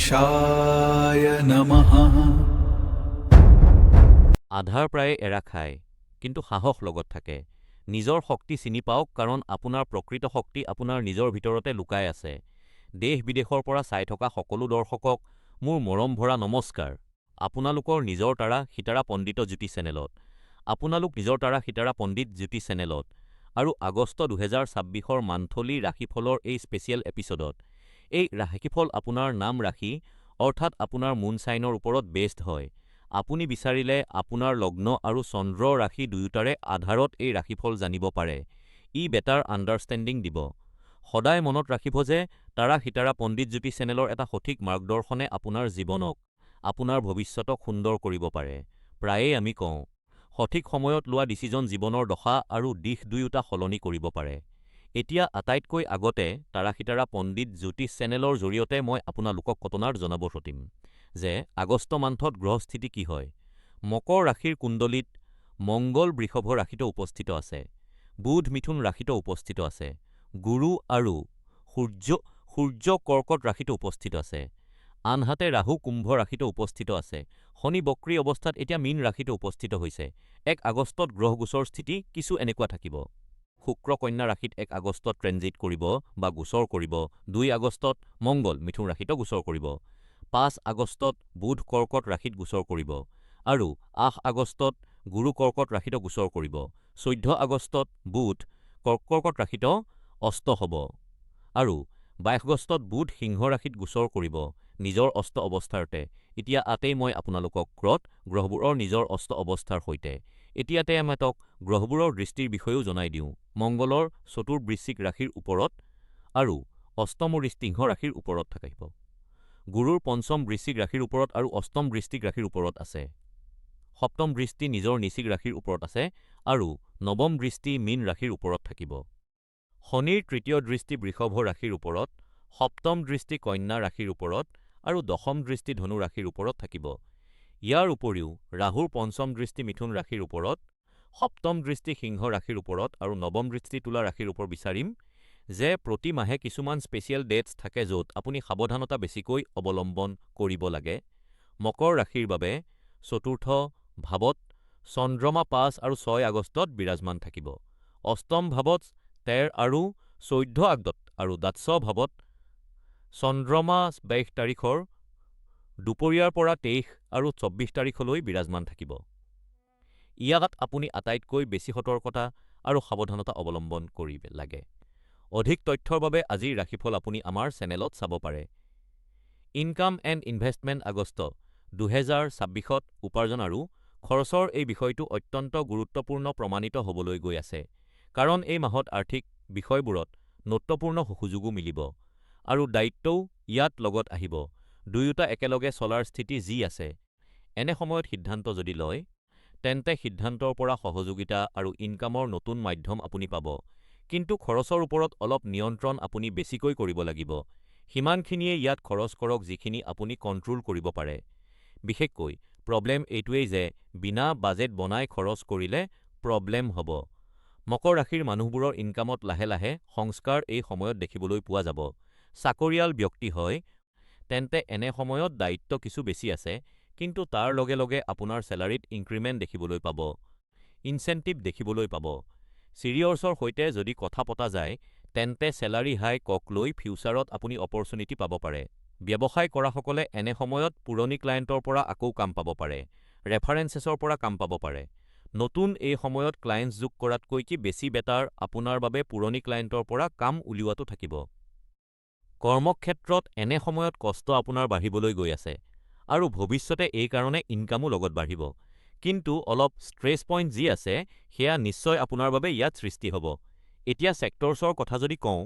गणेशाय नमः। আধাৰ প্ৰায়ে এৰা খায়, কিন্তু সাহস লগত থাকে। নিজৰ শক্তি চিনি পাওক, কাৰণ আপোনাৰ প্ৰকৃত শক্তি আপোনাৰ নিজৰ ভিতৰতে লুকাই আছে। দেশ-বিদেশৰ পৰা চাই থকা সকলো দৰ্শকক মোৰ মৰম ভৰা নমস্কাৰ। আপোনালোকৰ নিজৰ তাৰা সিতাৰা পণ্ডিত জ্যোতি চেনেলত। আপোনালোক নিজৰ তাৰা সিতাৰা পণ্ডিত জ্যোতি চেনেলত আৰু আগষ্ট 2026-ৰ মান্থলি ৰাশিফলৰ এই স্পেচিয়েল এপিছডত। এই ৰাশিফল আপোনাৰ নাম ৰাশি অৰ্থাৎ আপোনাৰ মুন চাইনৰ ওপৰত বেছড হয়। আপুনি বিচাৰিলে আপোনাৰ লগ্ন আৰু চন্দ্ৰ ৰাশি দুয়োটাৰে আধাৰত এই ৰাশিফল জানিব পাৰে। ই বেটাৰ আণ্ডাৰষ্টেণ্ডিং দিব। সদায় মনত ৰাখিব যে তাৰা সিতাৰা পণ্ডিত জ্যোতি চেনেলৰ এটা সঠিক মাৰ্গদৰ্শনে আপোনাৰ জীৱনক, আপোনাৰ ভৱিষ্যতক সুন্দৰ কৰিব পাৰে। প্ৰায়েই আমি কওঁ, সঠিক সময়ত লোৱা ডিচিজন জীৱনৰ দশা আৰু দিশ দুয়োটা সলনি কৰিব পাৰে। এতিয়া আটাইতকৈ আগতে তাৰা সিতাৰা পণ্ডিত জ্যোতিষ চেনেলৰ জৰিয়তে মই আপোনালোকক ঘটনাৰ জনাব খুজিম যে আগষ্ট মান্থত গ্ৰহস্থিতি কি হয়। মকৰ ৰাশিৰ কুণ্ডলীত মংগল বৃষভ ৰাশিত উপস্থিত আছে, বুধ মিথুন ৰাশিত উপস্থিত আছে, গুৰু আৰু সূৰ্য কৰ্কট ৰাশিত উপস্থিত আছে, আনহাতে ৰাহু কুম্ভ ৰাশিত উপস্থিত আছে, শনি বক্ৰী অৱস্থাত এতিয়া মীন ৰাশিত উপস্থিত হৈছে। ১ আগষ্টত গ্ৰহগোচৰ স্থিতি কিছু এনেকুৱা থাকিব। শুক্ৰ কন্যা ৰাশিত ১ আগষ্টত ট্ৰেনজিট কৰিব বা গোচৰ কৰিব। ২ আগষ্টত মংগল মিথুন ৰাশিত গোচৰ কৰিব। ৫ আগষ্টত বুধ কৰ্কট ৰাশিত গোচৰ কৰিব আৰু ৮ আগষ্টত গুৰু কৰ্কট ৰাশিত গোচৰ কৰিব। ১৪ আগষ্টত বুধ কৰ্কট ৰাশিত অস্ত হ'ব আৰু ২২ আগষ্টত বুধ সিংহ ৰাশিত গোচৰ কৰিব নিজৰ অস্ত অৱস্থাৰতে। এতিয়া আতেই মই আপোনালোকক গ্ৰহবোৰৰ নিজৰ অস্ত অৱস্থাৰ সৈতে এতিয়াতে আমাক গ্ৰহবোৰৰ দৃষ্টিৰ বিষয়েও জনাই দিওঁ। মংগলৰ চতুৰ্বৃশ্চিক ৰাশিৰ ওপৰত আৰু অষ্টম সিংহ ৰাশিৰ ওপৰত থাকিব। গুৰুৰ পঞ্চম বৃশ্চিক ৰাশিৰ ওপৰত আৰু অষ্টম বৃশ্চিক ৰাশিৰ ওপৰত আছে। সপ্তম দৃষ্টি নিজৰ নিচিক ৰাশিৰ ওপৰত আছে আৰু নৱম দৃষ্টি মীন ৰাশিৰ ওপৰত থাকিব। শনিৰ তৃতীয় দৃষ্টি বৃষভ ৰাশিৰ ওপৰত, সপ্তম দৃষ্টি কন্যা ৰাশিৰ ওপৰত আৰু দশম দৃষ্টি ধনু ৰাশিৰ ওপৰত থাকিব। ইয়াৰ উপৰিও ৰাহুৰ পঞ্চম দৃষ্টি মিথুন ৰাশিৰ ওপৰত, সপ্তম দৃষ্টি সিংহ ৰাশিৰ ওপৰত আৰু নৱম দৃষ্টি তুলা ৰাশিৰ ওপৰত বিচাৰিম যে প্ৰতি মাহে কিছুমান স্পেচিয়েল ডেটছ থাকে য'ত আপুনি সাৱধানতা বেছিকৈ অৱলম্বন কৰিব লাগে। মকৰ ৰাশিৰ বাবে চতুৰ্থ ভাৱত চন্দ্ৰমা ৫ আৰু ৬ আগষ্টত বিৰাজমান থাকিব। অষ্টম ভাৱত ১৩ আৰু ১৪ আগষ্ট আৰু দ্বাদশ ভাৱত চন্দ্ৰমা ২২ তাৰিখৰ দুপৰীয়াৰ পৰা ২৩ আৰু ২৪ তাৰিখলৈ বিৰাজমান থাকিব। ইয়াত আপুনি আটাইতকৈ বেছি সতৰ্কতা আৰু সাৱধানতা অৱলম্বন কৰিব লাগে। অধিক তথ্যৰ বাবে আজিৰ ৰাশিফল আপুনি আমাৰ চেনেলত চাব পাৰে। ইনকাম এণ্ড ইনভেষ্টমেণ্ট আগষ্ট ২০২৬ত উপাৰ্জন আৰু খৰচৰ এই বিষয়টো অত্যন্ত গুৰুত্বপূৰ্ণ প্ৰমাণিত হ'বলৈ গৈ আছে, কাৰণ এই মাহত আৰ্থিক বিষয়বোৰত নতুনপূৰ্ণ সুযোগো মিলিব আৰু দায়িত্বও ইয়াত লগত আহিব। দুয়োটা একেলগে চলাৰ স্থিতি যি আছে। এনে সময়ত সিদ্ধান্ত যদি লয়, তেন্তে সিদ্ধান্তৰ পৰা সহযোগিতা আৰু ইনকামৰ নতুন মাধ্যম আপুনি পাব, কিন্তু খৰচৰ ওপৰত অলপ নিয়ন্ত্ৰণ আপুনি বেছিকৈ কৰিব লাগিব। সিমানখিনিয়ে ইয়াত খৰচ কৰক যিখিনি আপুনি কণ্ট্ৰোল কৰিব পাৰে। বিশেষকৈ প্ৰব্লেম এইটোৱেই যে বিনা বাজেট বনাই খৰচ কৰিলে প্ৰব্লেম হ'ব। মকৰ ৰাশিৰ মানুহবোৰৰ ইনকামত লাহে লাহে সংস্কাৰ এই সময়ত দেখিবলৈ পোৱা যাব। চাকৰিয়াল ব্যক্তি হয় তেন্তে এনে সময়ত দায়িত্ব কিছু বেছি আছে, কিন্তু তাৰ লগে লগে আপোনাৰ চেলাৰীত ইনক্ৰিমেণ্ট দেখিবলৈ পাব, ইনচেণ্টিভ দেখিবলৈ পাব। ছিনিয়ৰ্ছৰ সৈতে যদি কথা পতা যায়, তেন্তে চেলাৰী হাইকক লৈ ফিউচাৰত আপুনি অপৰচুনিটি পাব পাৰে। ব্যৱসায় কৰাসকলে এনে সময়ত পুৰণি ক্লায়েণ্টৰ পৰা আকৌ কাম পাব পাৰে, ৰেফাৰেন্সেছৰ পৰা কাম পাব পাৰে। নতুন এই সময়ত ক্লায়েণ্টছ যোগ কৰাতকৈ কি বেছি বেটাৰ আপোনাৰ বাবে পুৰণি ক্লায়েণ্টৰ পৰা কাম উলিওৱাটো থাকিব। কৰ্মক্ষেত্ৰত এনে সময়ত কষ্ট আপোনাৰ বাঢ়িবলৈ গৈ আছে আৰু ভৱিষ্যতে এই কাৰণে ইনকামো লগত বাঢ়িব, কিন্তু অলপ ষ্ট্ৰেছ পইণ্ট যি আছে সেয়া নিশ্চয় আপোনাৰ বাবে ইয়াত সৃষ্টি হ'ব। এতিয়া ছেক্টৰছৰ কথা যদি কওঁ,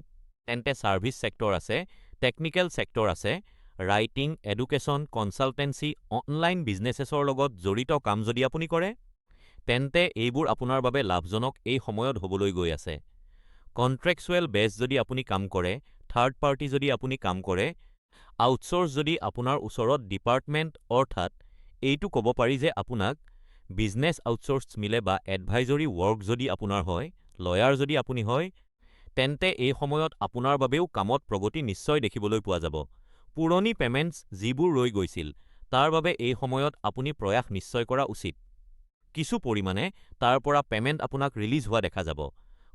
তেন্তে ছাৰ্ভিচ ছেক্টৰ আছে, টেকনিকেল ছেক্টৰ আছে, ৰাইটিং, এডুকেশ্যন, কনচালটেন্সি, অনলাইন বিজনেছেছৰ লগত জড়িত কাম যদি আপুনি কৰে, তেন্তে এইবোৰ আপোনাৰ বাবে লাভজনক এই সময়ত হ'বলৈ গৈ আছে। কণ্ট্ৰেক্সুৱেল বেছ যদি আপুনি কাম কৰে, থাৰ্ড পাৰ্টি যদি আপুনি কাম কৰে, আউটচোৰ্চ যদি আপোনাৰ ওচৰত ডিপাৰ্টমেণ্ট অৰ্থাৎ এইটো ক'ব পাৰি যে আপোনাক বিজনেছ আউটচোৰ্চ মিলে বা এডভাইজৰী ৱৰ্ক যদি আপোনাৰ হয়, লয়াৰ যদি আপুনি হয়, তেন্তে এই সময়ত আপোনাৰ বাবেও কামত প্ৰগতি নিশ্চয় দেখিবলৈ পোৱা যাব। পুৰণি পেমেণ্টছ যিবোৰ ৰৈ গৈছিল, তাৰ বাবে এই সময়ত আপুনি প্ৰয়াস নিশ্চয় কৰা উচিত। কিছু পৰিমাণে তাৰ পৰা পেমেণ্ট আপোনাক ৰিলিজ হোৱা দেখা যাব।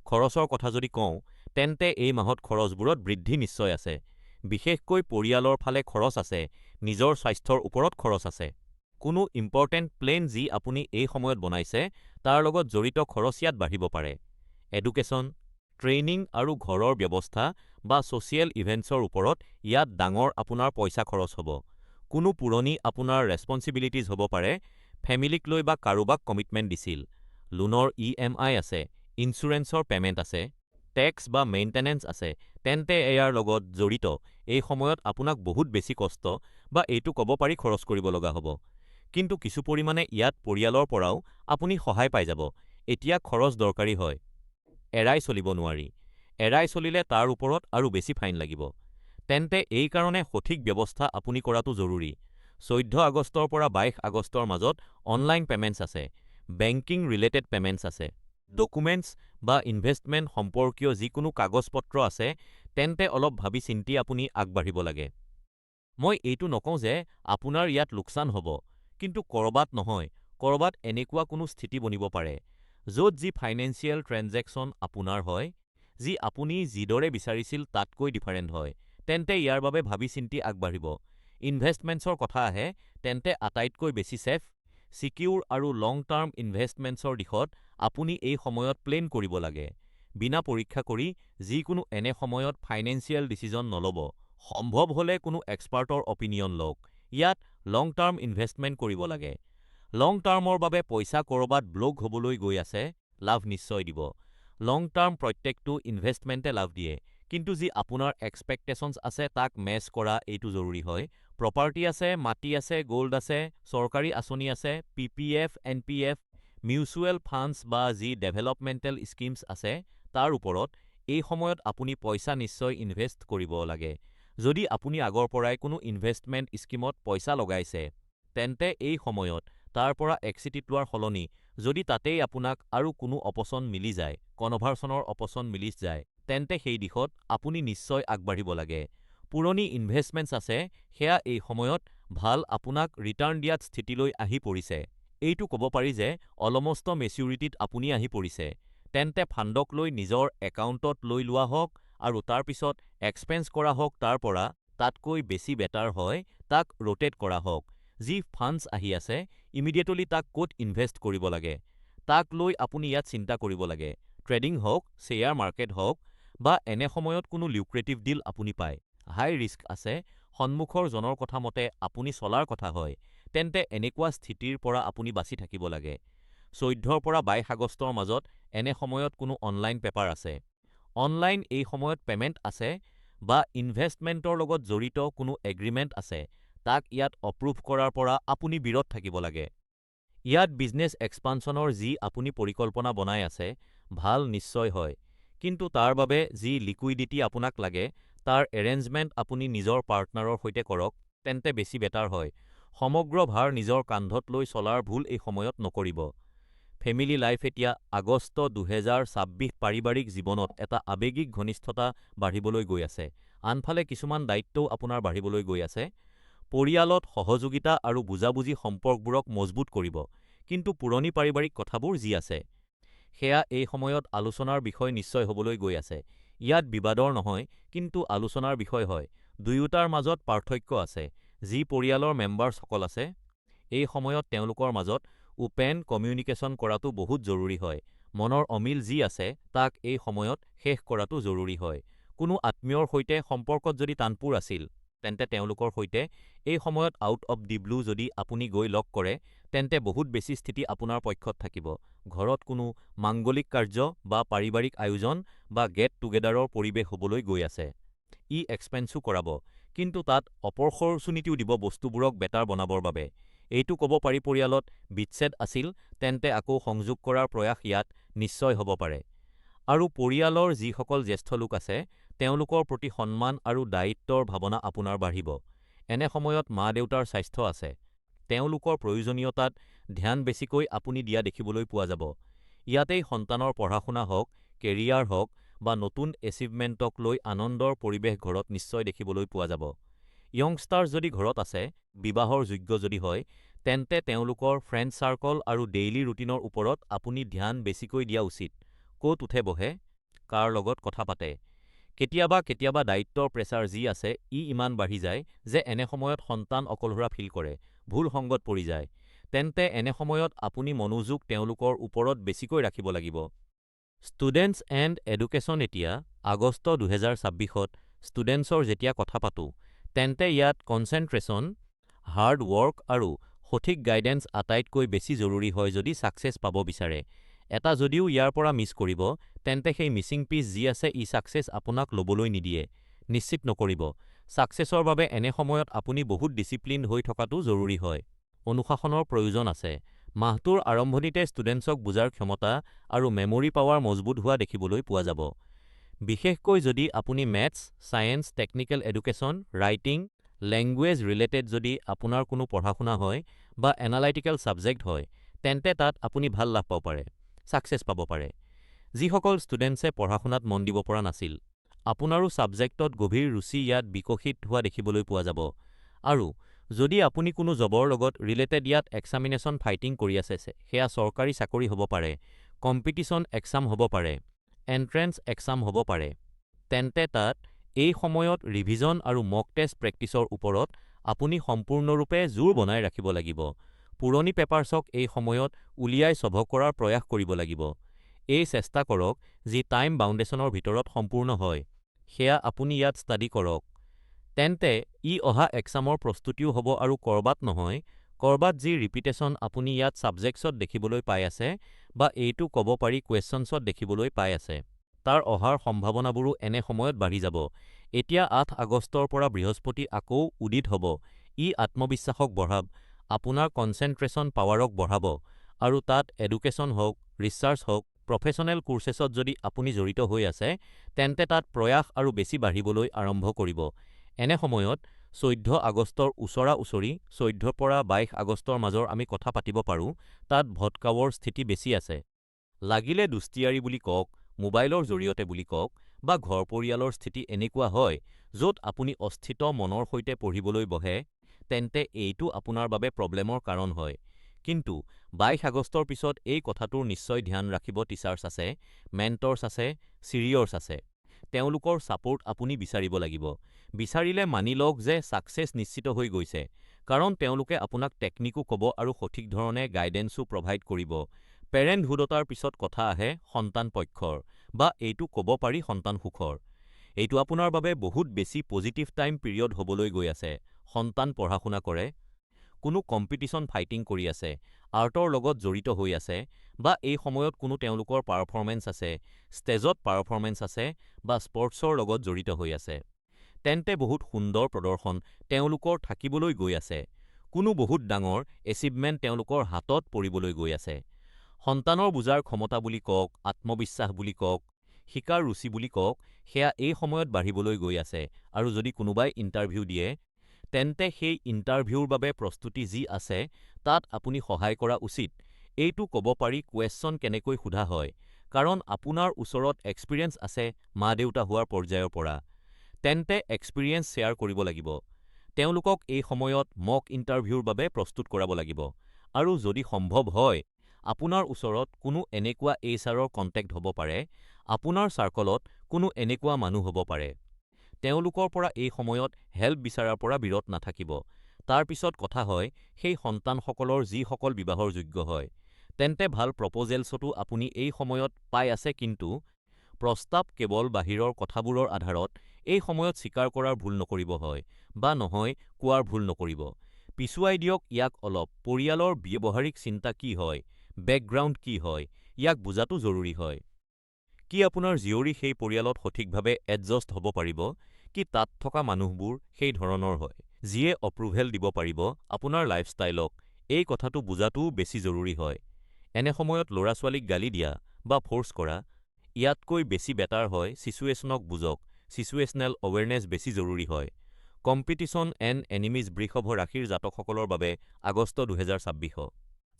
খৰচৰ কথা যদি কওঁ, তেন্তে এই মাহত খৰচবোৰত বৃদ্ধি নিশ্চয় আছে। বিশেষকৈ পৰিয়ালৰ ফালে খৰচ আছে, নিজৰ স্বাস্থ্যৰ ওপৰত খৰচ আছে। কোনো ইম্পৰ্টেণ্ট প্লেন যি আপুনি এই সময়ত বনাইছে, তাৰ লগত জড়িত খৰচ ইয়াত বাঢ়িব পাৰে। এডুকেশ্যন, ট্ৰেইনিং আৰু ঘৰৰ ব্যৱস্থা বা ছ'চিয়েল ইভেণ্টছৰ ওপৰত ইয়াত ডাঙৰ আপোনাৰ পইচা খৰচ হ'ব। কোনো পুৰণি আপোনাৰ ৰেছপঞ্চিবিলিটিজ হ'ব পাৰে, ফেমিলিক লৈ বা কাৰোবাক কমিটমেণ্ট দিছিল। লোনৰ EMI আছে, ইঞ্চুৰেঞ্চৰ পে'মেণ্ট আছে, টেক্স বা মেইনটেনেঞ্চ আছে, তেন্তে ইয়াৰ লগত জড়িত এই সময়ত আপোনাক বহুত বেছি কষ্ট বা এইটো ক'ব পাৰি খৰচ কৰিব লগা হ'ব। কিন্তু কিছু পৰিমাণে ইয়াত পৰিয়ালৰ পৰাও আপুনি সহায় পাই যাব। এতিয়া খৰচ দৰকাৰী হয়, এৰাই চলিব নোৱাৰি। এৰাই চলিলে তাৰ ওপৰত আৰু বেছি ফাইন লাগিব। তেন্তে এই কাৰণে সঠিক ব্যৱস্থা আপুনি কৰাটো জৰুৰী। 14 আগষ্টৰ পৰা 22 আগষ্টৰ মাজত অনলাইন পেমেণ্টছ আছে, বেংকিং ৰিলেটেড পেমেণ্টছ আছে, ডকুমেণ্টছ বা ইনভেষ্টমেণ্ট সম্পৰ্কীয় যিকোনো কাগজ-পত্ৰ আছে, তেন্তে অলপ ভাবি চিন্তি আপুনি আগবাঢ়িব লাগে। মই এইটো নকওঁ যে আপোনাৰ ইয়াত লোকচান হ'ব, কিন্তু ক'ৰবাত নহয় ক'ৰবাত এনেকুৱা কোনো স্থিতি বনিব পাৰে, য'ত যি ফাইনেন্সিয়েল ট্ৰেঞ্জেকশ্যন আপোনাৰ হয়, যি আপুনি যিদৰে বিচাৰিছিল তাতকৈ ডিফাৰেণ্ট হয়, তেন্তে ইয়াৰ বাবে ভাবি চিন্তি আগবাঢ়িব। ইনভেষ্টমেণ্টছৰ কথা আহে, তেন্তে আটাইতকৈ বেছি ছেফ, ছিকিউৰ আৰু লং টাৰ্ম ইনভেষ্টমেণ্টছৰ দিশত আপুনি এই সময়ত প্লেন কৰিব লাগে। বিনা পৰীক্ষা কৰি যিকোনো এনে সময়ত ফাইনেন্সিয়েল ডিচিজন নল'ব। সম্ভৱ হ'লে কোনো এক্সপাৰ্টৰ অপিনিয়ন লওক। ইয়াত লং টাৰ্ম ইনভেষ্টমেণ্ট কৰিব লাগে। লং টাৰ্মৰ বাবে পইচা ক'ৰবাত ব্লক হ'বলৈ গৈ আছে, লাভ নিশ্চয় দিব। লং টাৰ্ম প্ৰত্যেকটো ইনভেষ্টমেণ্টে লাভ দিয়ে, কিন্তু যি আপোনাৰ এক্সপেক্টেশ্যনছ আছে তাক মেচ কৰা এইটো জৰুৰী হয়। প্ৰপাৰ্টি আছে, মাটি আছে, গ'ল্ড আছে, চৰকাৰী আঁচনি আছে, PPF, NPF, মিউচুৱেল ফাণ্ডছ বা যি ডেভেলপমেণ্টেল স্কিমছ আছে, তাৰ ওপৰত এই সময়ত আপুনি পইচা নিশ্চয় ইনভেষ্ট কৰিব লাগে। যদি আপুনি আগৰ পৰাই কোনো ইনভেষ্টমেণ্ট স্কিমত পইচা লগাইছে, তেন্তে এই সময়ত তাৰ পৰা এক্সিট লোৱাৰ সলনি যদি তাতেই আপোনাক আৰু কোনো অপচন মিলি যায়, কনভাৰ্চনৰ অপচন মিলি যায়, তেন্তে সেই দিশত আপুনি নিশ্চয় আগবাঢ়িব লাগে। পুৰণি ইনভেষ্টমেণ্টছ আছে, সেয়া এই সময়ত ভাল আপোনাক ৰিটাৰ্ণ দিয়াত স্থিতিলৈ আহি পৰিছে। এইটো ক'ব পাৰি যে অলমষ্ট মেচিউৰিটিত আপুনি আহি পৰিছে। তেন্তে ফাণ্ডক লৈ নিজৰ একাউণ্টত লৈ লোৱা হওক আৰু তাৰ পিছত এক্সপেন্স কৰা হওক, তাৰ পৰা তাতকৈ বেছি বেটাৰ হয় তাক ৰ'টেট কৰা হওক। যি ফাণ্ডছ আহি আছে, ইমিডিয়েটলি তাক ক'ত ইনভেষ্ট কৰিব লাগে, তাক লৈ আপুনি ইয়াত চিন্তা কৰিব লাগে। ট্ৰেডিং হওক, শ্বেয়াৰ মাৰ্কেট হওক, বা এনে সময়ত কোনো লিউক্ৰেটিভ ডিল আপুনি পায়। হাই ৰিস্ক আছে, সন্মুখৰ জনৰ কথা মতে আপুনি চলাৰ কথা হয়, তেন্তে এনেকুৱা স্থিতিৰ পৰা আপুনি বাচি থাকিব লাগে। 14 পৰা 22 আগষ্টৰ মাজত এনে সময়ত কোনো অনলাইন পেপাৰ আছে, অনলাইন এই সময়ত পেমেণ্ট আছে, বা ইনভেষ্টমেণ্টৰ লগত জড়িত কোনো এগ্ৰিমেণ্ট আছে, তাক ইয়াত অপ্ৰুভ কৰাৰ পৰা আপুনি বিৰত থাকিব লাগে। ইয়াত বিজনেছ এক্সপানশ্যনৰ যি আপুনি পৰিকল্পনা বনাই আছে, ভাল নিশ্চয় হয়, কিন্তু তাৰ বাবে যি লিকুইডিটি আপোনাক লাগে, তাৰ এৰেঞ্জমেণ্ট আপুনি নিজৰ পাৰ্টনাৰৰ সৈতে কৰক, তেন্তে বেছি বেটাৰ হয়। সমগ্ৰ ভাৰ নিজৰ কান্ধত লৈ চলাৰ ভুল এই সময়ত নকৰিব। ফেমিলি লাইফ এতিয়া আগষ্ট 2026 পাৰিবাৰিক জীৱনত এটা আৱেগিক ঘনিষ্ঠতা বাঢ়িবলৈ গৈ আছে। আনফালে কিছুমান দায়িত্বও আপোনাৰ বাঢ়িবলৈ গৈ আছে। পৰিয়ালত সহযোগিতা আৰু বুজাবুজি সম্পৰ্কবোৰক মজবুত কৰিব, কিন্তু পুৰণি পাৰিবাৰিক কথাবোৰ যি আছে, সেয়া এই সময়ত আলোচনাৰ বিষয় নিশ্চয় হ'বলৈ গৈ আছে। ইয়াত বিবাদৰ নহয়, কিন্তু আলোচনাৰ বিষয় হয়। দুয়োটাৰ মাজত পাৰ্থক্য আছে। যি পৰিয়ালৰ মেম্বাৰ্ছসকল আছে, এই সময়ত তেওঁলোকৰ মাজত ওপেন কমিউনিকেশ্যন কৰাটো বহুত জৰুৰী হয়। মনৰ অমিল যি আছে তাক এই সময়ত শেষ কৰাটো জৰুৰী হয়। কোনো আত্মীয়ৰ সৈতে সম্পৰ্কত যদি টানপোৰ আছিল, তেন্তে তেওঁলোকৰ সৈতে এই সময়ত আউট অৱ দি ব্লু যদি আপুনি গৈ লগ কৰে, তেন্তে বহুত বেছি স্থিতি আপোনাৰ পক্ষত থাকিব। ঘৰত কোনো মাংগলিক কাৰ্য বা পাৰিবাৰিক আয়োজন বা গেট টুগেডাৰৰ পৰিৱেশ হ'বলৈ গৈ আছে। ই এক্সপেন্সো কৰাব, কিন্তু তাত অপৰচুনিটিও দিব বস্তুবোৰক বেটাৰ বনাবৰ বাবে। এইটো ক'ব পাৰি পৰিয়ালত বিচ্ছেদ আছিল, তেন্তে আকৌ সংযোগ কৰাৰ প্ৰয়াস ইয়াত নিশ্চয় হ'ব পাৰে। আৰু পৰিয়ালৰ যিসকল জ্যেষ্ঠ লোক আছে, তেওঁলোকৰ প্ৰতি সন্মান আৰু দায়িত্বৰ ভাৱনা আপোনাৰ বাঢ়িব। এনে সময়ত মা-দেউতাৰ স্বাস্থ্য আছে, তেওঁলোকৰ প্ৰয়োজনীয়তাত ধ্যান বেছিকৈ আপুনি দিয়া দেখিবলৈ পোৱা যাব। ইয়াতেই সন্তানৰ পঢ়া-শুনা হওক, কেৰিয়াৰ হওক বা নতুন এচিভমেণ্টক লৈ আনন্দৰ পৰিৱেশ ঘৰত নিশ্চয় দেখিবলৈ পোৱা যাব। য়ংষ্টাৰ্ছ যদি ঘৰত আছে, বিবাহৰ যোগ্য যদি হয়, তেন্তে তেওঁলোকৰ ফ্ৰেণ্ড চাৰ্কল আৰু ডেইলি ৰুটিনৰ ওপৰত আপুনি ধ্যান বেছিকৈ দিয়া উচিত। ক'ত উঠে বহে, কাৰ লগত কথা পাতে। কেতিয়াবা দায়িত্বৰ প্ৰেছাৰ যি আছে ইমান বাঢ়ি যায় যে এনে সময়ত সন্তান অকলহৰা ফিল কৰে, ভুল সংগত পৰি যায়। তেন্তে এনে সময়ত আপুনি মনোযোগ তেওঁলোকৰ ওপৰত বেছিকৈ ৰাখিব লাগিব। ষ্টুডেণ্টছ এণ্ড এডুকেশ্যন এতিয়া আগষ্ট ২০২৬ত ষ্টুডেণ্টছৰ যেতিয়া কথা পাতোঁ, তেন্তে ইয়াত কনচেনট্ৰেশ্যন, হাৰ্ড ৱৰ্ক আৰু সঠিক গাইডেন্স আটাইতকৈ বেছি জৰুৰী হয় যদি ছাকচেছ পাব বিচাৰে। এটা যদিও ইয়াৰ পৰা মিছ কৰিব, তেন্তে সেই মিছিং পিচ যি আছে ছাকচেছ আপোনাক ল'বলৈ নিদিয়ে, নিশ্চিত নকৰিব। ছাকচেছৰ বাবে এনে সময়ত আপুনি বহুত ডিচিপ্লিনড হৈ থকাটো জৰুৰী হয়। অনুশাসনৰ প্ৰয়োজন আছে। মাহটোৰ আৰম্ভণিতে ষ্টুডেণ্টছক বুজাৰ ক্ষমতা আৰু মেমৰি পাৱাৰ মজবুত হোৱা দেখিবলৈ পোৱা যাব। বিশেষকৈ যদি আপুনি maths, science, technical education, writing, language related যদি আপোনাৰ কোনো পঢ়া-শুনা হয় বা এনালাইটিকেল ছাবজেক্ট হয়, তেন্তে তাত আপুনি ভাল লাভ পাব পাৰে, ছাকচেছ পাব পাৰে। যিসকল ষ্টুডেণ্টছে পঢ়া-শুনাত মন দিব পৰা নাছিল, আপোনাৰো ছাবজেক্টত গভীৰ ৰুচি ইয়াত বিকশিত হোৱা দেখিবলৈ পোৱা যাব। আৰু যদি আপুনি কোনো জবৰ লগত ৰিলেটেড ইয়াত এক্সামিনেশ্যন ফাইটিং কৰি আছে, সেয়া চৰকাৰী চাকৰি হ'ব পাৰে, কম্পিটিশ্যন এক্সাম হ'ব পাৰে, এণ্ট্ৰেন্স এক্সাম হ'ব পাৰে, তেন্তে তাত এই সময়ত ৰিভিজন আৰু মক টেষ্ট প্ৰেক্টিচৰ ওপৰত আপুনি সম্পূৰ্ণৰূপে জোৰ বনাই ৰাখিব লাগিব। পুৰণি পেপাৰছক এই সময়ত উলিয়াই চভক কৰাৰ প্ৰয়াস কৰিব লাগিব। এই চেষ্টা কৰক যি টাইম বাউণ্ডেশ্যনৰ ভিতৰত সম্পূৰ্ণ হয়, সেয়া আপুনি ইয়াত ষ্টাডি কৰক। তেন্তে অহা এক্সামৰ প্ৰস্তুতিও হ'ব আৰু ক'ৰবাত যি ৰিপিটেশ্যন আপুনি ইয়াত ছাবজেক্টছত দেখিবলৈ পাই আছে বা এইটো ক'ব পাৰি কুৱেশ্যনছত দেখিবলৈ পাই আছে, তাৰ অহাৰ সম্ভাৱনাবোৰো এনে সময়ত বাঢ়ি যাব। এতিয়া ৮ আগষ্টৰ পৰা বৃহস্পতি আকৌ উদিত হ'ব। আত্মবিশ্বাসক বঢ়াব, আপোনাৰ কনচেনট্ৰেশ্যন পাৱাৰক বঢ়াব, আৰু তাত এডুকেশ্যন হওক, ৰিচাৰ্চ হওক, প্ৰফেচনেল কোৰ্চেছত যদি আপুনি জড়িত হৈ আছে, তেন্তে তাত প্ৰয়াস আৰু বেছি বাঢ়িবলৈ আৰম্ভ কৰিব। এনে সময়ত ১৪ আগষ্টৰ ওচৰা-ওচৰি ১৪ পৰা ২২ আগষ্টৰ মাজৰ আমি কথা পাতিব পাৰোঁ, তাত ভদকাৱৰ স্থিতি বেছি আছে। লাগিলে দুষ্টিয়াৰী বুলি কওক, মোবাইলৰ জৰিয়তে বুলি কওক, বা ঘৰ পৰিয়ালৰ স্থিতি এনেকুৱা হয় য'ত আপুনি অস্থিত মনৰ সৈতে পঢ়িবলৈ বহে, তেন্তে এইটো আপোনাৰ বাবে প্ৰব্লেমৰ কাৰণ হয়। কিন্তু ২২ আগষ্টৰ পিছত এই কথাটোৰ নিশ্চয় ধ্যান ৰাখিব টিচাৰ্ছ আছে, মেণ্টৰ্ছ আছে, ছিৰিয়ৰ্ছ আছে। তেওঁলোকৰ ছাপোৰ্ট আপুনি বিচাৰিব লাগিব। বিচাৰিলে মানি লওক যে ছাকচেছ নিশ্চিত হৈ গৈছে, কাৰণ তেওঁলোকে আপোনাক টেকনিকো ক'ব আৰু সঠিক ধৰণে গাইডেন্সো প্ৰভাইড কৰিব। পেৰেণ্টহুডতাৰ পিছত কথা আহে সন্তান পক্ষৰ, বা এইটো ক'ব পাৰি সন্তান সুখৰ। এইটো আপোনাৰ বাবে বহুত বেছি পজিটিভ টাইম পিৰিয়ড হ'বলৈ গৈ আছে। সন্তান পঢ়া-শুনা কৰে, কোনো কম্পিটিশ্যন ফাইটিং কৰি আছে, আৰ্টৰ লগত জড়িত হৈ আছে, বা এই সময়ত কোনো তেওঁলোকৰ পাৰফৰ্মেঞ্চ আছে, ষ্টেজত পাৰফৰ্মেঞ্চ আছে, বা স্পৰ্টছৰ লগত জড়িত হৈ আছে, তেন্তে বহুত সুন্দৰ প্ৰদৰ্শন তেওঁলোকৰ থাকিবলৈ গৈ আছে। কোনো বহুত ডাঙৰ এচিভমেণ্ট তেওঁলোকৰ হাতত পৰিবলৈ গৈ আছে। সন্তানৰ বুজাৰ ক্ষমতা বুলি কওক, আত্মবিশ্বাস বুলি কওক, শিকাৰ ৰুচি বুলি কওক, সেয়া এই সময়ত বাঢ়িবলৈ গৈ আছে। আৰু যদি কোনোবাই ইণ্টাৰভিউ দিয়ে, তেন্তে সেই ইণ্টাৰভিউৰ বাবে প্ৰস্তুতি যি আছে তাত আপুনি সহায় কৰা উচিত। এইটো ক'ব পাৰি কুৱেশ্যন কেনেকৈ সোধা হয়, কাৰণ আপোনাৰ ওচৰত এক্সপিৰিয়েঞ্চ আছে মা-দেউতা হোৱাৰ পৰ্যায়ৰ পৰা, তেন্তে এক্সপিৰিয়েঞ্চ শ্বেয়াৰ কৰিব লাগিব। তেওঁলোকক এই সময়ত মক ইণ্টাৰভিউৰ বাবে প্ৰস্তুত কৰাব লাগিব। আৰু যদি সম্ভৱ হয়, আপোনাৰ ওচৰত কোনো এনেকুৱা HR-ৰ কণ্টেক্ট হ'ব পাৰে, আপোনাৰ চাৰ্কলত কোনো এনেকুৱা মানুহ হ'ব পাৰে। তেওঁলোকৰ পৰা এই সময়ত হেল্প বিচৰাৰ পৰা বিৰত নাথাকিব। তাৰ পিছত কথা হয় সেই সন্তানসকলৰ যিসকল বিবাহৰ যোগ্য হয়, তেন্তে ভাল প্ৰপ'জেলছতো আপুনি এই সময়ত পাই আছে, কিন্তু প্ৰস্তাৱ কেৱল বাহিৰৰ কথাবোৰৰ আধাৰত এই সময়ত স্বীকাৰ কৰাৰ ভুল নকৰিব, হয় বা নহয় কোৱাৰ ভুল নকৰিব। পিছুৱাই দিয়ক ইয়াক অলপ। পৰিয়ালৰ ব্যৱহাৰিক চিন্তা কি হয়, বেকগ্ৰাউণ্ড কি হয়, ইয়াক বুজাটো জৰুৰী হয়। কি আপোনাৰ জীয়ৰী সেই পৰিয়ালত সঠিকভাৱে এডজষ্ট হ'ব পাৰিব? কি তাত থকা মানুহবোৰ সেই ধৰণৰ হয়, যিয়ে অপ্ৰুভেল দিব পাৰিব আপোনাৰ লাইফষ্টাইলক? এই কথাটো বুজাটোও বেছি জৰুৰী হয়। এনে সময়ত ল'ৰা-ছোৱালীক গালি দিয়া বা ফ'ৰ্চ কৰা, ইয়াতকৈ বেছি বেটাৰ হয় ছিচুৱেশ্যনক বুজক। ছিচুৱেশ্যনেল এৱেৰনেছ বেছি জৰুৰী হয়। কম্পিটিশ্যন এণ্ড এনিমিজ বৃষভ ৰাশিৰ জাতকসকলৰ বাবে আগষ্ট ২০২৬।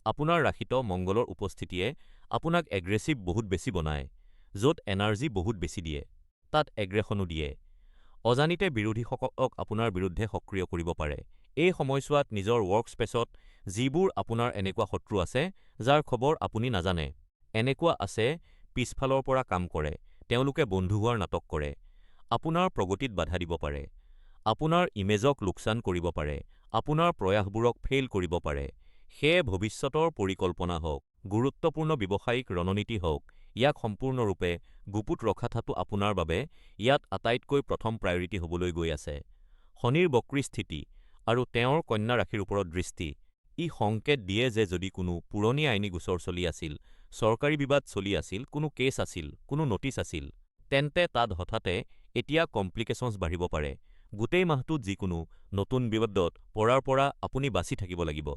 আপোনাৰ ৰাশিত মংগলৰ উপস্থিতিয়ে আপোনাক এগ্ৰেছিভ বহুত বেছি বনায়, য'ত এনাৰ্জি বহুত বেছি দিয়ে, তাত এগ্ৰেশ্যনো দিয়ে। অজানিতে বিৰোধীসকলক আপোনাৰ বিৰুদ্ধে সক্ৰিয় কৰিব পাৰে। এই সময়ছোৱাত নিজৰ ৱৰ্কস্পেচত যিবোৰ আপোনাৰ এনেকুৱা শত্ৰু আছে যাৰ খবৰ আপুনি নাজানে, এনেকুৱা আছে পিছফালৰ পৰা কাম কৰে, তেওঁলোকে বন্ধু হোৱাৰ নাটক কৰে, আপোনাৰ প্ৰগতিত বাধা দিব পাৰে, আপোনাৰ ইমেজক লোকচান কৰিব পাৰে, আপোনাৰ প্ৰয়াসবোৰক ফেইল কৰিব পাৰে, সেয়ে ভৱিষ্যতৰ পৰিকল্পনা হওক, গুৰুত্বপূৰ্ণ ব্যৱসায়িক ৰণনীতি হওক, ইয়াক সম্পূৰ্ণৰূপে গুপুত ৰখাটো আপোনাৰ বাবে ইয়াত আটাইতকৈ প্ৰথম প্ৰায়ৰিটি হ'বলৈ গৈ আছে। শনিৰ বক্ৰী স্থিতি আৰু তেওঁৰ কন্যা ৰাশিৰ ওপৰত দৃষ্টি, ই সংকেত দিয়ে যে যদি কোনো পুৰণি আইনী গোচৰ চলি আছিল, চৰকাৰী বিবাদ চলি আছিল, কোনো কেছ আছিল, কোনো নটিচ আছিল, তেন্তে তাত হঠাতে এতিয়া কমপ্লিকেশ্যনছ বাঢ়িব পাৰে। গোটেই মাহটোত যিকোনো নতুন বিবাদত পৰাৰ পৰা আপুনি বাচি থাকিব লাগিব।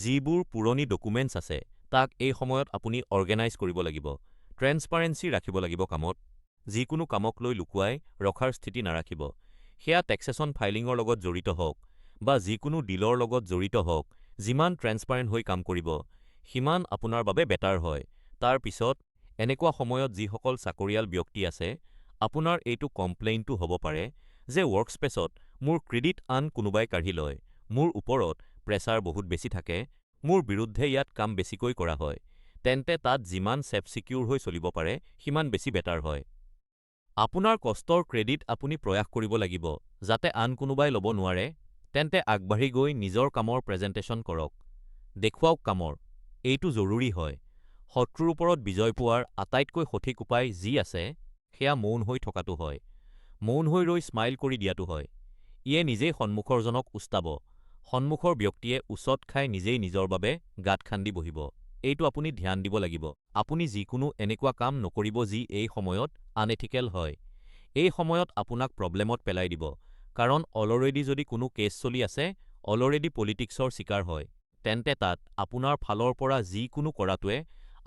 যিবোৰ পুৰণি ডকুমেণ্টছ আছে তাক এই সময়ত আপুনি অৰ্গেনাইজ কৰিব লাগিব। ট্ৰেন্সপাৰেঞ্চি ৰাখিব লাগিব কামত। যিকোনো কামক লৈ লুকুৱাই ৰখাৰ স্থিতি নাৰাখিব। সেয়া টেক্সেচন ফাইলিঙৰ লগত জড়িত হওক বা যিকোনো ডিলৰ লগত জড়িত হওক, যিমান ট্ৰেন্সপাৰেণ্ট হৈ কাম কৰিব, সিমান আপোনাৰ বাবে বেটাৰ হয়। তাৰ পিছত এনেকুৱা সময়ত যিসকল চাকৰিয়াল ব্যক্তি আছে, আপোনাৰ এইটো কমপ্লেইনটো হ'ব পাৰে যে ৱৰ্কস্পেচত মোৰ ক্ৰেডিট আন কোনোবাই কাঢ়ি লয়, মোৰ ওপৰত প্ৰেছাৰ বহুত বেছি থাকে, মোৰ বিৰুদ্ধে ইয়াত কাম বেছিকৈ কৰা হয়, তেন্তে তাত যিমান ছেফ ছিকিউৰ হৈ চলিব পাৰে সিমান বেছি বেটাৰ হয়। আপোনাৰ কষ্টৰ ক্ৰেডিট আপুনি প্ৰয়াস কৰিব লাগিব যাতে আন কোনোবাই ল'ব নোৱাৰে, তেন্তে আগবাঢ়ি গৈ নিজৰ কামৰ প্ৰেজেণ্টেশ্যন কৰক, দেখুৱাওক কামৰ। এইটো জৰুৰী হয়। শত্ৰুৰ ওপৰত বিজয় পোৱাৰ আটাইতকৈ সঠিক উপায় যি আছে সেয়া মৌন হৈ থকাটো হয়। মৌন হৈ ৰৈ স্মাইল কৰি দিয়াটো হয়। ইয়ে নিজেই সন্মুখৰজনক উস্তাব। সন্মুখৰ ব্যক্তিয়ে উচট খাই নিজেই নিজৰ বাবে গাঁত খান্দি বহিব। এইটো আপুনি ধ্যান দিব লাগিব। আপুনি যিকোনো এনেকুৱা কাম নকৰিব যি এই সময়ত আনএথিকেল হয়। এই সময়ত আপোনাক প্ৰব্লেমত পেলাই দিব, কাৰণ অলৰেডি যদি কোনো কেছ চলি আছে, অলৰেডি পলিটিক্সৰ চিকাৰ হয়, তেন্তে তাত আপোনাৰ ফালৰ পৰা যিকোনো কৰাটোৱে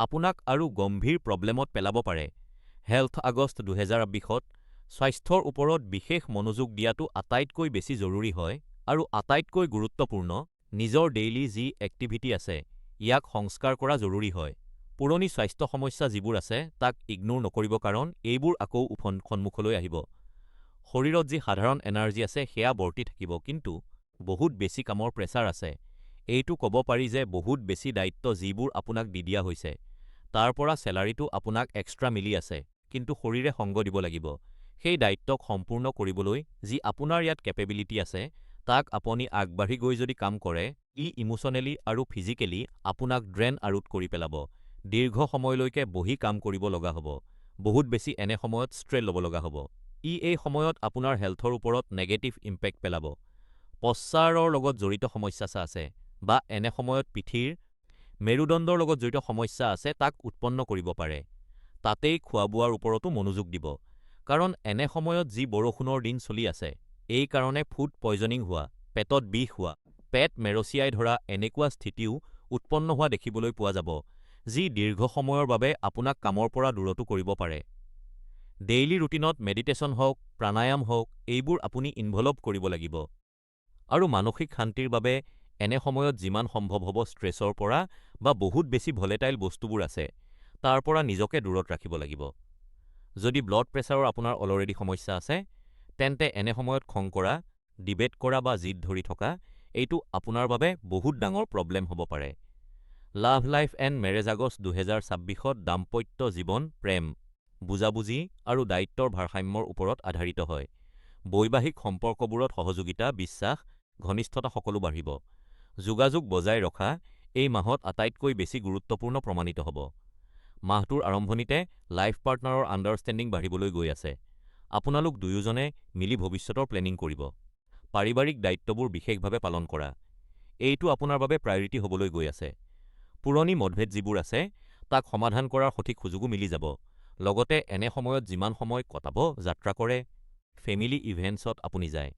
আপোনাক আৰু গম্ভীৰ প্ৰব্লেমত পেলাব পাৰে। হেল্থ আগষ্ট 2020ত স্বাস্থ্যৰ ওপৰত বিশেষ মনোযোগ দিয়াটো আটাইতকৈ বেছি জৰুৰী হয় আৰু আটাইতকৈ গুৰুত্বপূৰ্ণ, নিজৰ ডেইলি যি এক্টিভিটি আছে ইয়াক সংস্কাৰ কৰা জৰুৰী হয়। পুৰণি স্বাস্থ্য সমস্যা যিবোৰ আছে তাক ইগনোৰ নকৰিব কাৰণ এইবোৰ আকৌ সন্মুখলৈ আহিব। শৰীৰত যি সাধাৰণ এনাৰ্জি আছে সেয়া বৰ্তি থাকিব, কিন্তু বহুত বেছি কামৰ প্ৰেছাৰ আছে। এইটো ক'ব পাৰি যে বহুত বেছি দায়িত্ব যিবোৰ আপোনাক দি দিয়া হৈছে, তাৰ পৰা চেলাৰীটো আপোনাক এক্সট্ৰা মিলি আছে, কিন্তু শৰীৰে সংগ দিব লাগিব। সেই দায়িত্বক সম্পূৰ্ণ কৰিবলৈ যি আপোনাৰ ইয়াত কেপেবিলিটি আছে, তাক আপুনি আগবাঢ়ি গৈ যদি কাম কৰে, ই ইমোচনেলি আৰু ফিজিকেলি আপোনাক ড্ৰেন আউট কৰি পেলাব। দীৰ্ঘ সময়লৈকে বহি কাম কৰিব লগা হ'ব। বহুত বেছি এনে সময়ত ষ্ট্ৰেছ ল'ব লগা হ'ব। ই এই সময়ত আপোনাৰ হেল্থৰ ওপৰত নেগেটিভ ইম্পেক্ট পেলাব। পশ্চাৰৰ লগত জড়িত সমস্যা আছে বা এনে সময়ত পিঠিৰ মেৰুদণ্ডৰ লগত জড়িত সমস্যা আছে তাক উৎপন্ন কৰিব পাৰে। তাতেই খোৱা-বোৱাৰ ওপৰতো মনোযোগ দিব, কাৰণ এনে সময়ত যি বৰষুণৰ দিন চলি আছে, এই কাৰণে ফুড পয়জনিং হোৱা, পেটত বিষ হোৱা, পেট মেৰচিয়াই ধৰা এনেকুৱা স্থিতিও উৎপন্ন হোৱা দেখিবলৈ পোৱা যাব, যি দীৰ্ঘ সময়ৰ বাবে আপোনাক কামৰ পৰা দূৰতো কৰিব পাৰে। ডেইলি ৰুটিনত মেডিটেশ্যন হওক, প্ৰাণায়াম হওক, এইবোৰ আপুনি ইনভলভ কৰিব লাগিব। আৰু মানসিক শান্তিৰ বাবে এনে সময়ত যিমান সম্ভৱ হ'ব ষ্ট্ৰেছৰ পৰা বা বহুত বেছি ভলেটাইল বস্তুবোৰ আছে, তাৰ পৰা নিজকে দূৰত ৰাখিব লাগিব। যদি ব্লাড প্ৰেছাৰৰ আপোনাৰ অলৰেডি সমস্যা আছে, তেন্তে এনে সময়ত খং কৰা, ডিবেট কৰা বা জিদ ধৰি থকা, এইটো আপোনাৰ বাবে বহুত ডাঙৰ প্ৰব্লেম হ'ব পাৰে। Love life and marriage August 2026ত দাম্পত্য জীৱন প্ৰেম, বুজাবুজি আৰু দায়িত্বৰ ভাৰসাম্যৰ ওপৰত আধাৰিত হয়। বৈবাহিক সম্পৰ্কবোৰত সহযোগিতা, বিশ্বাস, ঘনিষ্ঠতা সকলো বাঢ়িব। যোগাযোগ বজাই ৰখা এই মাহত আটাইতকৈ বেছি গুৰুত্বপূৰ্ণ প্ৰমাণিত হ'ব। মাহটোৰ আৰম্ভণিতে লাইফ পাৰ্টনাৰৰ আণ্ডাৰষ্টেণ্ডিং বাঢ়িবলৈ গৈ আছে। আপোনালোক দুয়োজনে মিলি ভৱিষ্যতৰ প্লেনিং কৰিব। পাৰিবাৰিক দায়িত্ববোৰ বিশেষভাৱে পালন কৰা, এইটো আপোনাৰ বাবে প্ৰায়ৰিটি হ'বলৈ গৈ আছে। পুৰণি মতভেদ যিবোৰ আছে তাক সমাধান কৰাৰ সঠিক সুযোগো মিলি যাব। লগতে এনে সময়ত যিমান সময় কটাব, যাত্ৰা কৰে, ফেমিলি ইভেণ্টছত আপুনি যায়,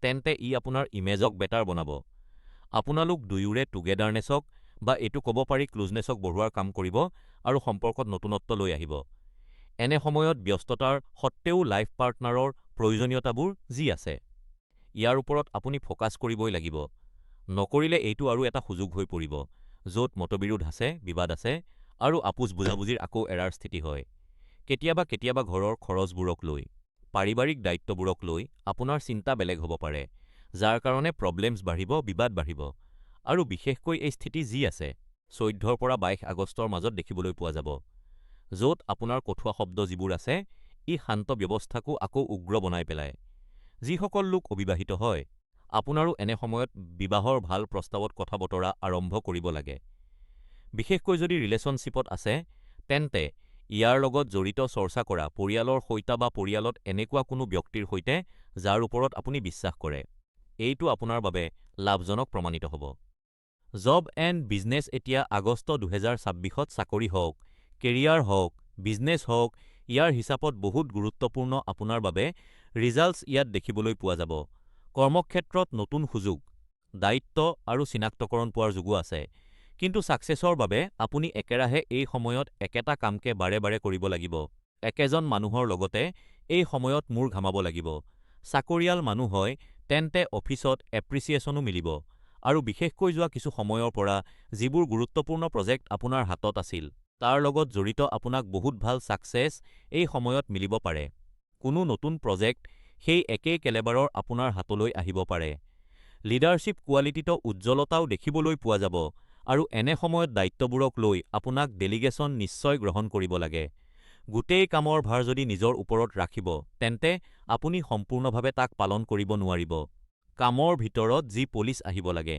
তেন্তে ই আপোনাৰ ইমেজক বেটাৰ বনাব। আপোনালোক দুয়োৰে টুগেডাৰনেছক বা এইটো ক'ব পাৰি ক্লোজনেছক বঢ়োৱাৰ কাম কৰিব আৰু সম্পৰ্কত নতুনত্ব লৈ আহিব। এনে সময়ত ব্যস্ততাৰ সত্ত্বেও লাইফ পাৰ্টনাৰৰ প্ৰয়োজনীয়তাবোৰ যি আছে, ইয়াৰ ওপৰত আপুনি ফ'কাছ কৰিবই লাগিব। নকৰিলে এইটো আৰু এটা সুযোগ হৈ পৰিব, য'ত মতবিৰোধ আছে, বিবাদ আছে আৰু আপোচ বুজাবুজিৰ আকৌ এৰাৰ স্থিতি হয়। কেতিয়াবা কেতিয়াবা ঘৰৰ খৰচবোৰক লৈ পাৰিবাৰিক দায়িত্ববোৰক লৈ আপোনাৰ চিন্তা বেলেগ হ'ব পাৰে, যাৰ কাৰণে প্ৰব্লেমছ বাঢ়িব, বিবাদ বাঢ়িব। আৰু বিশেষকৈ এই স্থিতি যি আছে ১৪ৰ পৰা ২২ আগষ্টৰ মাজত দেখিবলৈ পোৱা যাব, য'ত আপোনাৰ কঠুৱা শব্দ যিবোৰ আছে, ই শান্ত ব্যৱস্থাকো আকৌ উগ্ৰ বনাই পেলায়। যিসকল লোক অবিবাহিত হয়, আপোনাৰো এনে সময়ত বিবাহৰ ভাল প্ৰস্তাৱত কথা-বতৰা আৰম্ভ কৰিব লাগে। বিশেষকৈ যদি ৰিলেশ্যনশ্বিপত আছে, তেন্তে ইয়াৰ লগত জড়িত চৰ্চা কৰা পৰিয়ালৰ সৈতে বা পৰিয়ালত এনেকুৱা কোনো ব্যক্তিৰ সৈতে যাৰ ওপৰত আপুনি বিশ্বাস কৰে। এইটো আপোনাৰ বাবে লাভজনক প্ৰমাণিত হ'ব। জব এণ্ড বিজনেছ এতিয়া আগষ্ট ২০২৬ত চাকৰি হওক, কেৰিয়াৰ হওক, বিজনেছ হওক, ইয়াৰ হিচাপত বহুত গুৰুত্বপূৰ্ণ আপোনাৰ বাবে ৰিজাল্টছ ইয়াত দেখিবলৈ পোৱা যাব। কৰ্মক্ষেত্ৰত নতুন সুযোগ, দায়িত্ব আৰু চিনাক্তকৰণ পোৱাৰ যোগো আছে। কিন্তু ছাকচেছৰ বাবে আপুনি একেৰাহে এই সময়ত একেটা কামকে বাৰে বাৰে কৰিব লাগিব। একেজন মানুহৰ লগতে এই সময়ত মূৰ ঘামাব লাগিব। চাকৰিয়াল মানুহ হয় তেন্তে অফিচত এপ্ৰিচিয়েশ্যনো মিলিব। আৰু বিশেষকৈ যোৱা কিছু সময়ৰ পৰা যিবোৰ গুৰুত্বপূৰ্ণ প্ৰজেক্ট আপোনাৰ হাতত আছিল, তাৰ লগত জড়িত আপোনাক বহুত ভাল ছাকচেছ এই সময়ত মিলিব পাৰে। কোনো নতুন প্ৰজেক্ট সেই একেই কেলেবাৰৰ আপোনাৰ হাতলৈ আহিব পাৰে। লিডাৰশ্বিপ কোৱালিটিত উজ্জ্বলতাও দেখিবলৈ পোৱা যাব, আৰু এনে সময়ত দায়িত্ববোৰক লৈ আপোনাক ডেলিগেশ্যন নিশ্চয় গ্ৰহণ কৰিব লাগে। গোটেই কামৰ ভাৰ যদি নিজৰ ওপৰত ৰাখিব, তেন্তে আপুনি সম্পূৰ্ণভাৱে তাক পালন কৰিব নোৱাৰিব। কামৰ ভিতৰত যি পলিচ আহিব লাগে,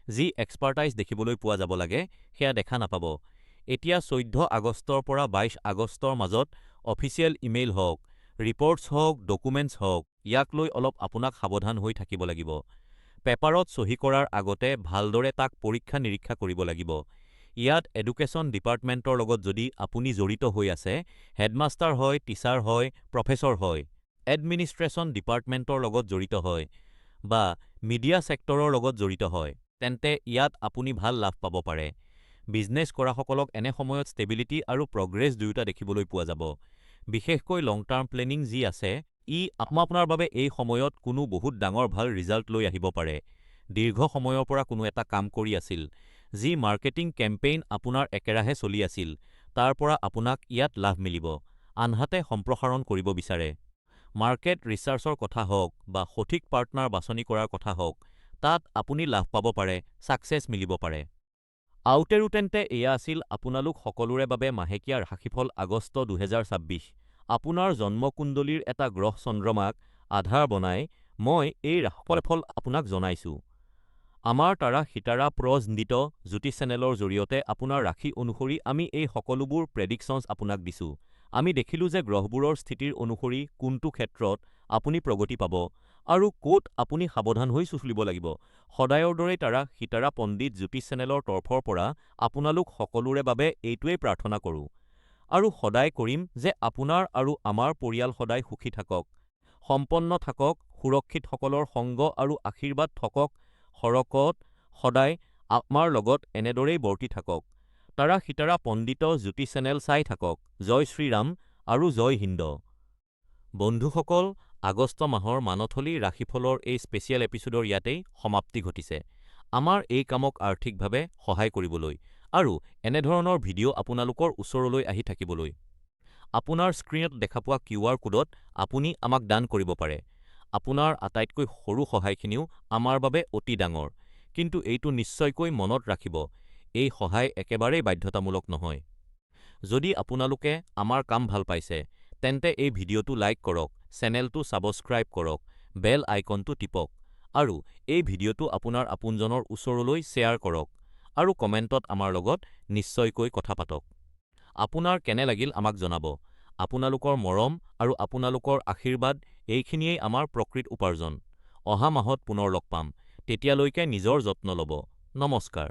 যি এক্সপাৰ্টাইজ দেখিবলৈ পোৱা যাব লাগে, সেয়া দেখা নাপাব। এতিয়া ১৪ আগষ্টৰ পৰা ২২ আগষ্টৰ মাজত অফিচিয়েল ইমেইল হওক, ৰিপৰ্টছ হওক, ডকুমেণ্টছ হওক, ইয়াক লৈ অলপ আপোনাক সাৱধান হৈ থাকিব লাগিব। পেপাৰত চহী কৰাৰ আগতে ভালদৰে তাক পৰীক্ষা-নিৰীক্ষা কৰিব লাগিব। ইয়াত এডুকেশ্যন ডিপাৰ্টমেণ্টৰ লগত যদি আপুনি জড়িত হৈ আছে, হেডমাষ্টাৰ হয়, টিচাৰ হয়, প্ৰফেচৰ হয়, এডমিনিষ্ট্ৰেশ্যন ডিপাৰ্টমেণ্টৰ লগত জড়িত হয়, বা মিডিয়া ছেক্টৰৰ লগত জড়িত হয়, তেন্তে ইয়াত আপুনি ভাল লাভ পাব পাৰে। বিজনেছ কৰাসকলক এনে সময়ত ষ্টেবিলিটি আৰু প্ৰগ্ৰেছ দুয়োটা দেখিবলৈ পোৱা যাব। বিশেষকৈ লং টাৰ্ম প্লেনিং যি আছে, ই আপোনাৰ বাবে এই সময়ত কোনো বহুত ডাঙৰ ভাল ৰিজাল্ট লৈ আহিব পাৰে। দীৰ্ঘ সময়ৰ পৰা কোনো এটা কাম কৰি আছিল, যি মাৰ্কেটিং কেম্পেইন আপোনাৰ একেৰাহে চলি আছিল, তাৰ পৰা আপোনাক ইয়াত লাভ মিলিব। আনহাতে সম্প্ৰসাৰণ কৰিব বিচাৰে, মাৰ্কেট ৰিচাৰ্চৰ কথা হওক বা সঠিক পাৰ্টনাৰ বাছনি কৰাৰ কথা হওক, তাত আপুনি লাভ পাব পাৰে, ছাকচেছ মিলিব পাৰে। আউটেৰো তেন্তে এয়া আছিল আপোনালোক সকলোৰে বাবে মাহেকীয়া ৰাশিফল আগষ্ট ২০২৬। আপোনাৰ জন্মকুণ্ডলীৰ এটা গ্ৰহ চন্দ্ৰমাক আধাৰ বনাই মই এই ৰাশিফল আপোনাক জনাইছো। আমাৰ তাৰা সিতাৰা প্ৰজ-নিত জ্যোতিষ চেনেলৰ জৰিয়তে আপোনাৰ ৰাশি অনুসৰি আমি এই সকলোবোৰ প্ৰেডিকশ্যনছ আপোনাক দিছো। আমি দেখিলো যে গ্ৰহবোৰৰ স্থিতিৰ অনুসৰি কোনটো ক্ষেত্ৰত আপুনি প্ৰগতি পাব আৰু ক'ত আপুনি সাৱধান হৈ চলিব লাগিব। সদায়ৰ দৰে তাৰা সিতাৰা পণ্ডিত জ্যোতিষ চেনেলৰ তৰফৰ পৰা আপোনালোক সকলোৰে বাবে এইটোৱেই প্ৰাৰ্থনা কৰোঁ, আৰু সদায় কৰিম যে আপোনাৰ আৰু আমাৰ পৰিয়াল সদায় সুখী থাকক, সম্পন্ন থাকক, সুৰক্ষিতসকলৰ সংগ আৰু আশীৰ্বাদ থাকক, সৰকত সদায় আমাৰ লগত এনেদৰেই বৰ্তি থাকক। তাৰা সিতাৰা পণ্ডিত জ্যোতিষ চেনেল চাই থাকক। জয় শ্ৰীৰাম আৰু জয় হিন্দ। বন্ধুসকল, আগষ্ট মাহৰ মানথলি ৰাশিফলৰ এই স্পেচিয়েল এপিছোডৰ ইয়াতেই সমাপ্তি ঘটিছে। আমাৰ এই কামক আৰ্থিকভাৱে সহায় কৰিবলৈ আৰু এনেধৰণৰ ভিডিঅ' আপোনালোকৰ ওচৰলৈ আহি থাকিবলৈ আপোনাৰ স্ক্ৰীনত দেখা পোৱা QR কোডত আপুনি আমাক দান কৰিব পাৰে। আপোনাৰ আটাইতকৈ সৰু সহায়খিনিও আমাৰ বাবে অতি ডাঙৰ। কিন্তু এইটো নিশ্চয়কৈ মনত ৰাখিব, এই সহায় একেবাৰেই বাধ্যতামূলক নহয়। যদি আপোনালোকে আমাৰ কাম ভাল পাইছে, তেন্তে এই ভিডিঅ'টো লাইক কৰক, চেনেলটো ছাবস্ক্ৰাইব কৰক, বেল আইকনটো টিপক, আৰু এই ভিডিঅ'টো আপোনাৰ আপোনজনৰ ওচৰলৈ শ্বেয়াৰ কৰক, আৰু কমেণ্টত আমাৰ লগত নিশ্চয়কৈ কথা পাতক। আপোনাৰ কেনে লাগিল আমাক জনাব। আপোনালোকৰ মৰম আৰু আপোনালোকৰ আশীৰ্বাদ এইখিনিয়েই আমাৰ প্ৰকৃত উপাৰ্জন। অহা মাহত পুনৰ লগ পাম। তেতিয়ালৈকে নিজৰ যত্ন ল'ব। নমস্কাৰ।